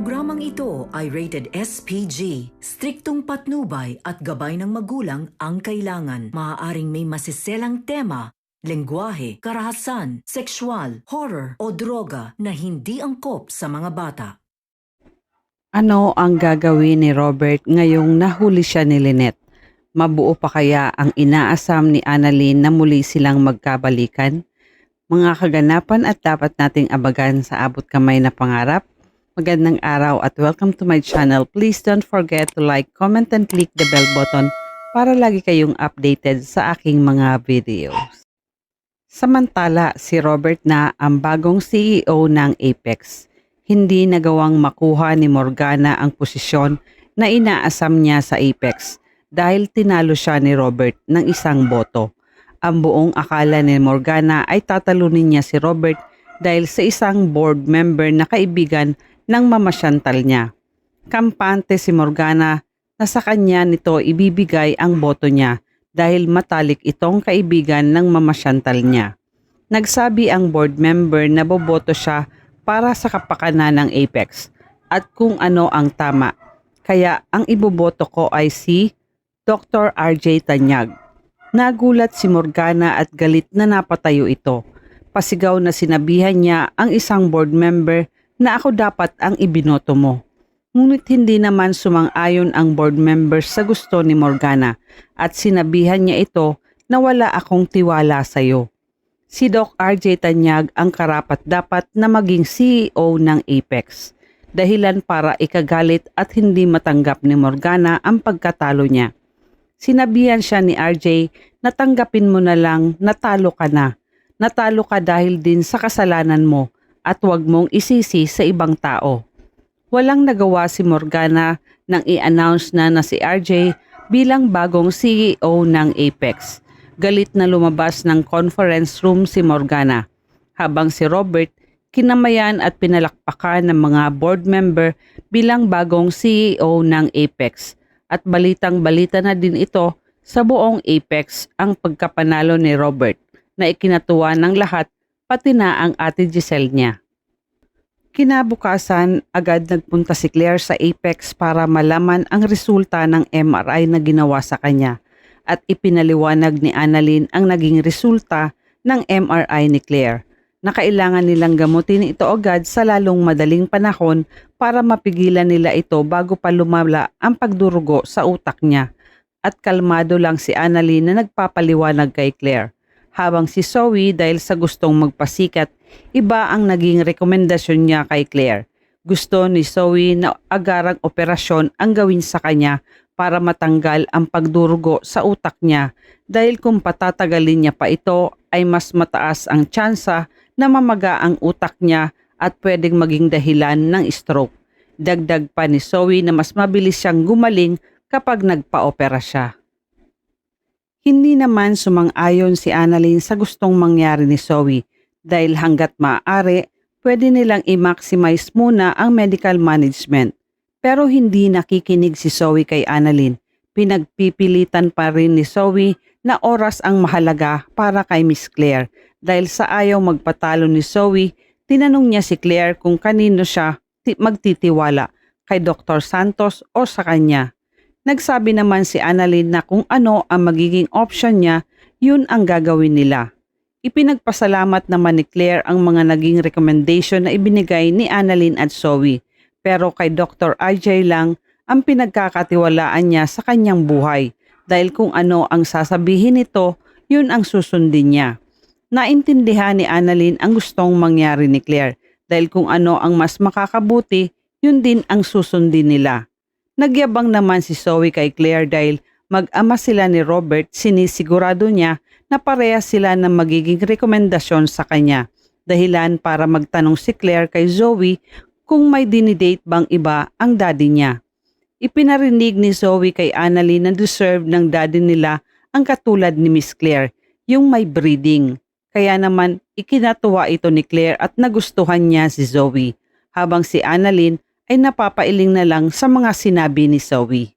Programang ito ay rated SPG. Striktong patnubay at gabay ng magulang ang kailangan. Maaaring may masiselang tema, lengguwahe, karahasan, sexual, horror o droga na hindi angkop sa mga bata. Ano ang gagawin ni Robert ngayong nahuli siya ni Lynette? Mabuo pa kaya ang inaasam ni Annalyn na muli silang magkabalikan? Mga kaganapan at dapat nating abagan sa abot kamay na pangarap. Magandang araw at welcome to my channel. Please don't forget to like, comment and click the bell button para lagi kayong updated sa aking mga videos. Samantala, si Robert na ang bagong CEO ng Apex. Hindi nagawang makuha ni Morgana ang posisyon na inaasam niya sa Apex dahil tinalo siya ni Robert ng isang boto. Ang buong akala ni Morgana ay tatalunin niya si Robert dahil sa isang board member na kaibigan ng Mama Chantal niya. Kampante si Morgana na sa kanya nito ibibigay ang boto niya dahil matalik itong kaibigan ng Mama Chantal niya. Nagsabi ang board member na boboto siya para sa kapakanan ng Apex at kung ano ang tama. Kaya ang iboboto ko ay si Dr. RJ Tanyag. Nagulat si Morgana at galit na napatayo ito. Pasigaw na sinabihan niya ang isang board member na ako dapat ang ibinoto mo. Ngunit hindi naman sumang-ayon ang board member sa gusto ni Morgana at sinabihan niya ito na wala akong tiwala sa iyo. Si Doc RJ Tanyag ang karapat-dapat na maging CEO ng Apex. Dahilan para ikagalit at hindi matanggap ni Morgana ang pagkatalo niya. Sinabihan siya ni RJ na tanggapin mo na lang natalo ka na. Natalo ka dahil din sa kasalanan mo at huwag mong isisi sa ibang tao. Walang nagawa si Morgana nang i-announce na si RJ bilang bagong CEO ng Apex. Galit na lumabas ng conference room si Morgana, habang si Robert kinamayan at pinalakpakan ng mga board member bilang bagong CEO ng Apex. At balitang-balita na din ito sa buong Apex ang pagkapanalo ni Robert na ikinatuwa ng lahat pati na ang ate Giselle niya. Kinabukasan, agad nagpunta si Claire sa Apex para malaman ang resulta ng MRI na ginawa sa kanya at ipinaliwanag ni Annalyn ang naging resulta ng MRI ni Claire na kailangan nilang gamutin ito agad sa lalong madaling panahon para mapigilan nila ito bago pa lumala ang pagdurugo sa utak niya. At kalmado lang si Annalyn na nagpapaliwanag kay Claire. Habang si Zoe dahil sa gustong magpasikat, iba ang naging rekomendasyon niya kay Claire. Gusto ni Zoe na agarang operasyon ang gawin sa kanya para matanggal ang pagdurugo sa utak niya dahil kung patatagalin niya pa ito ay mas mataas ang tsansa na mamaga ang utak niya at pwedeng maging dahilan ng stroke. Dagdag pa ni Zoe na mas mabilis siyang gumaling kapag nagpa-opera siya. Hindi naman sumang-ayon si Annalyn sa gustong mangyari ni Zoe dahil hanggat maaari, pwede nilang i-maximize muna ang medical management. Pero hindi nakikinig si Zoe kay Annalyn. Pinagpipilitan pa rin ni Zoe na oras ang mahalaga para kay Miss Claire. Dahil sa ayaw magpatalo ni Zoe, tinanong niya si Claire kung kanino siya magtitiwala, kay Dr. Santos o sa kanya. Nagsabi naman si Annalyn na kung ano ang magiging option niya, yun ang gagawin nila. Ipinagpasalamat naman ni Claire ang mga naging recommendation na ibinigay ni Annalyn at Zoe. Pero kay Dr. RJ lang ang pinagkakatiwalaan niya sa kanyang buhay dahil kung ano ang sasabihin nito, yun ang susundin niya. Naintindihan ni Annalyn ang gustong mangyari ni Claire dahil kung ano ang mas makakabuti, yun din ang susundin nila. Nagyabang naman si Zoe kay Claire dahil mag-ama sila ni Robert, sinisigurado niya na parehas sila ng magiging rekomendasyon sa kanya. Dahilan para magtanong si Claire kay Zoe kung may dinidate bang iba ang daddy niya. Ipinarinig ni Zoe kay Annalyn na deserve ng daddy nila ang katulad ni Miss Claire, yung may breeding. Kaya naman ikinatuwa ito ni Claire at nagustuhan niya si Zoe, habang si Annalyn ay napapailing na lang sa mga sinabi ni Zoe.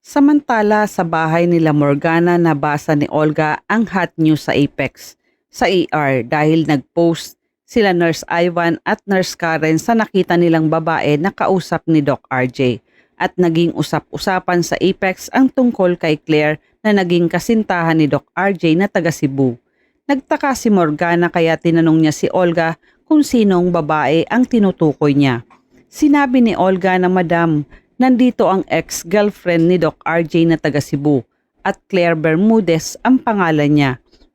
Samantala sa bahay nila Morgana nabasa ni Olga ang hot news sa Apex sa ER dahil nag-post Sila Nurse Ivan at Nurse Karen sa nakita nilang babae na kausap ni Doc RJ at naging usap-usapan sa Apex ang tungkol kay Claire na naging kasintahan ni Doc RJ na taga Cebu. Nagtaka si Morgana kaya tinanong niya si Olga kung sinong babae ang tinutukoy niya. Sinabi ni Olga na madam, nandito ang ex-girlfriend ni Doc RJ na taga Cebu at Claire Bermudez ang pangalan niya.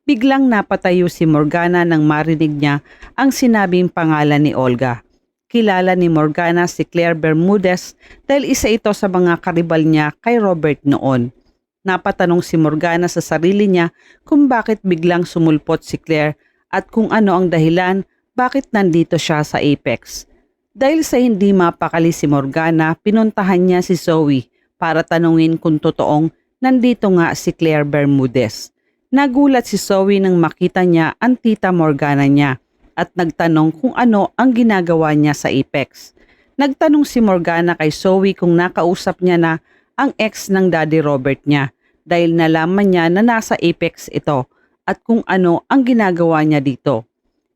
Biglang napatayo si Morgana nang marinig niya ang sinabing pangalan ni Olga. Kilala ni Morgana si Claire Bermudez dahil isa ito sa mga karibal niya kay Robert noon. Napatanong si Morgana sa sarili niya kung bakit biglang sumulpot si Claire at kung ano ang dahilan bakit nandito siya sa Apex. Dahil sa hindi mapakali si Morgana, pinuntahan niya si Zoe para tanungin kung totoong nandito nga si Claire Bermudez. Nagulat si Zoe nang makita niya ang tita Morgana niya at nagtanong kung ano ang ginagawa niya sa Apex. Nagtanong si Morgana kay Zoe kung nakausap niya na ang ex ng Daddy Robert niya dahil nalaman niya na nasa Apex ito at kung ano ang ginagawa niya dito.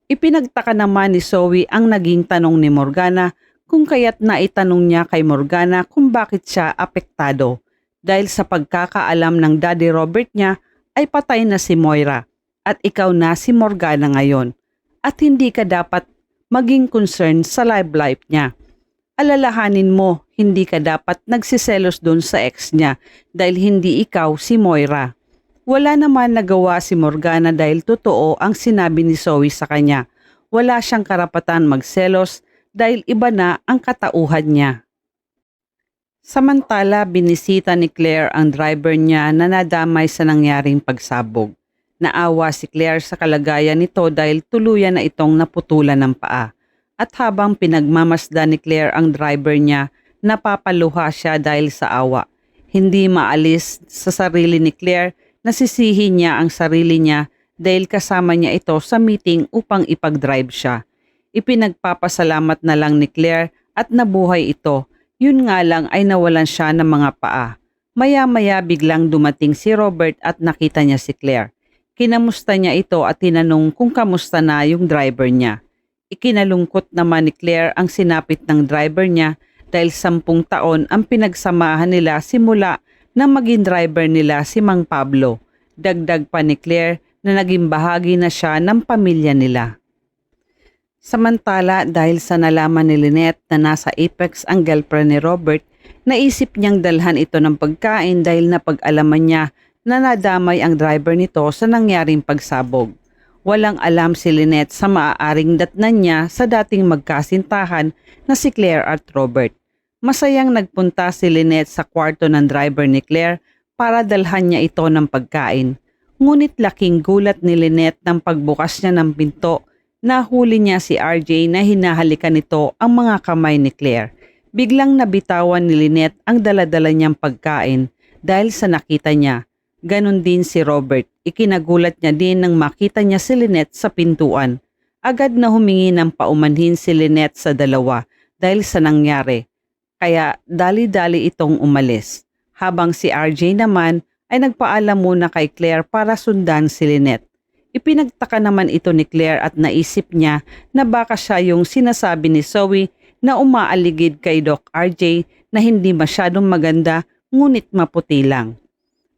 Ipinagtaka naman ni Zoe ang naging tanong ni Morgana kung kaya't naitanong niya kay Morgana kung bakit siya apektado dahil sa pagkakaalam ng Daddy Robert niya ay patay na si Moira at ikaw na si Morgana ngayon at hindi ka dapat maging concerned sa life niya. Alalahanin mo, hindi ka dapat nagsiselos doon sa ex niya dahil hindi ikaw si Moira. Wala naman nagawa si Morgana dahil totoo ang sinabi ni Zoe sa kanya. Wala siyang karapatan magselos dahil iba na ang katauhan niya. Samantala, binisita ni Claire ang driver niya na nadamay sa nangyaring pagsabog. Naawa si Claire sa kalagayan nito dahil tuluyan na itong naputulan ng paa. At habang pinagmamasdan ni Claire ang driver niya, napapaluha siya dahil sa awa. Hindi maalis sa sarili ni Claire, nasisihi niya ang sarili niya dahil kasama niya ito sa meeting upang ipag-drive siya. Ipinagpapasalamat na lang ni Claire at nabuhay ito. Yun nga lang ay nawalan siya ng mga paa. Maya-maya biglang dumating si Robert at nakita niya si Claire. Kinamusta niya ito at tinanong kung kamusta na yung driver niya. Ikinalungkot naman ni Claire ang sinapit ng driver niya dahil 10 taon ang pinagsamahan nila simula na maging driver nila si Mang Pablo. Dagdag pa ni Claire na naging bahagi na siya ng pamilya nila. Samantala, dahil sa nalaman ni Lynette na nasa Apex ang girlfriend ni Robert, naisip niyang dalhan ito ng pagkain dahil napag-alaman niya na nadamay ang driver nito sa nangyaring pagsabog. Walang alam si Lynette sa maaaring datnan niya sa dating magkasintahan na si Claire at Robert. Masayang nagpunta si Lynette sa kwarto ng driver ni Claire para dalhan niya ito ng pagkain. Ngunit laking gulat ni Lynette nang pagbukas niya ng pinto. Nahuli niya si RJ na hinahalikan nito ang mga kamay ni Claire. Biglang nabitawan ni Lynette ang daladala niyang pagkain dahil sa nakita niya. Ganon din si Robert. Ikinagulat niya din nang makita niya si Lynette sa pintuan. Agad na humingi ng paumanhin si Lynette sa dalawa dahil sa nangyari. Kaya dali-dali itong umalis. Habang si RJ naman ay nagpaalam muna kay Claire para sundan si Lynette. Ipinagtaka naman ito ni Claire at naisip niya na baka siya yung sinasabi ni Zoe na umaaligid kay Doc RJ na hindi masyadong maganda ngunit maputi lang.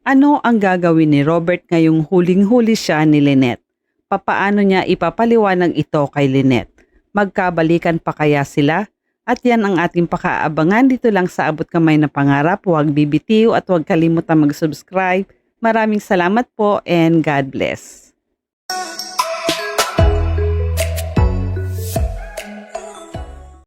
Ano ang gagawin ni Robert ngayong huling-huli siya ni Lynette? Papaano niya ipapaliwanag ito kay Lynette? Magkabalikan pa kaya sila? At yan ang ating pakaabangan dito lang sa Abot Kamay na Pangarap. Huwag bibitiw at huwag kalimutan mag-subscribe. Maraming salamat po and God bless.